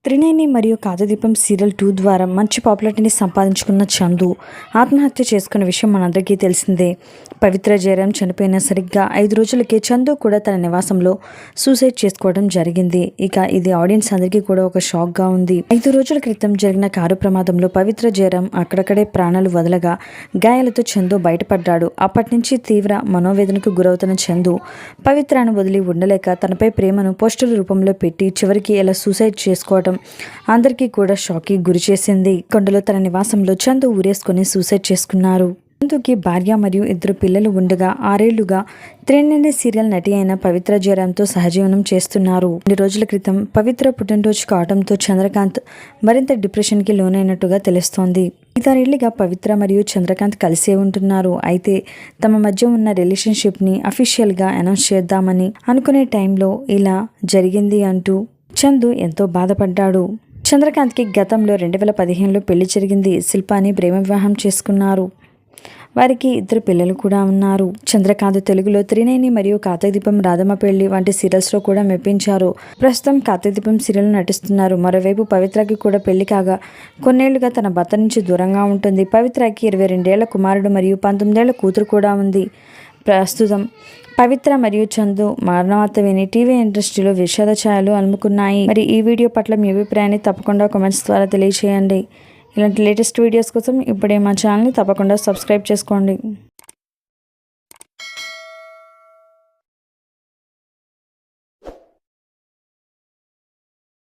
త్రినేని మరియు కాంతిదీపం సీరియల్ 2 ద్వారా మంచి పాపులారిటీని సంపాదించుకున్న చందు ఆత్మహత్య చేసుకున్న విషయం మనందరికీ తెలిసిందే. పవిత్ర జయరాం చనిపోయిన సరిగ్గా 5 రోజులకే చందు కూడా తన నివాసంలో సూసైడ్ చేసుకోవడం జరిగింది. ఇక ఇది ఆడియన్స్ అందరికీ కూడా ఒక షాక్గా ఉంది. 5 రోజుల క్రితం జరిగిన కారు ప్రమాదంలో పవిత్ర జయరాం అక్కడక్కడే ప్రాణాలు వదలగా గాయాలతో చందు బయటపడ్డాడు. అప్పటి నుంచి తీవ్ర మనోవేదనకు గురవుతున్న చందు పవిత్రను వదిలి ఉండలేక తనపై ప్రేమను పోస్టుల రూపంలో పెట్టి చివరికి ఇలా సూసైడ్ చేసుకోవడం అందరికీ కూడా షాక్కి గురి చేసింది. కొండలో తన నివాసంలో చందు ఊరేసుకుని సూసైడ్ చేసుకున్నారు. చందుకి భార్య మరియు 2 పిల్లలు ఉండగా 6 ఏళ్లుగా త్రినేని సీరియల్ నటి అయిన పవిత్ర జయరాంతో సహజీవనం చేస్తున్నారు. 2 రోజుల క్రితం పవిత్ర పుట్టినరోజు కావడంతో చంద్రకాంత్ మరింత డిప్రెషన్కి లోనైనట్టుగా తెలుస్తోంది. 5 ఏళ్లుగా పవిత్ర మరియు చంద్రకాంత్ కలిసే ఉంటున్నారు. అయితే తమ మధ్య ఉన్న రిలేషన్షిప్ని అఫీషియల్గా అనౌన్స్ చేద్దామని అనుకునే టైంలో ఇలా జరిగింది అంటూ చందు ఎంతో బాధపడ్డాడు. చంద్రకాంత్కి గతంలో 2015లో పెళ్లి జరిగింది. శిల్పాని ప్రేమ వివాహం చేసుకున్నారు. వారికి 2 పిల్లలు కూడా ఉన్నారు. చంద్రకాంత్ తెలుగులో త్రినేని మరియు కార్తీకదీపం, రాధమ్మ పెళ్లి వంటి సీరియల్స్లో కూడా మెప్పించారు. ప్రస్తుతం కార్తీకదీపం సీరియల్ నటిస్తున్నారు. మరోవైపు పవిత్రకి కూడా పెళ్లి కాగా కొన్నేళ్లుగా తన భర్త నుంచి దూరంగా ఉంటుంది. పవిత్రకి 22 ఏళ్ల కుమారుడు మరియు 19 ఏళ్ల కూతురు కూడా ఉంది. ప్రస్తుతం పవిత్ర మరియు చందు మరణవార్త విని టీవీ ఇండస్ట్రీలో విషాద ఛాయలు అలుముకున్నాయి. మరి ఈ వీడియో పట్ల మీ అభిప్రాయాన్ని తప్పకుండా కామెంట్స్ ద్వారా తెలియజేయండి. ఇలాంటి లేటెస్ట్ వీడియోస్ కోసం ఇప్పుడే మా ఛానల్ని తప్పకుండా సబ్స్క్రైబ్ చేసుకోండి.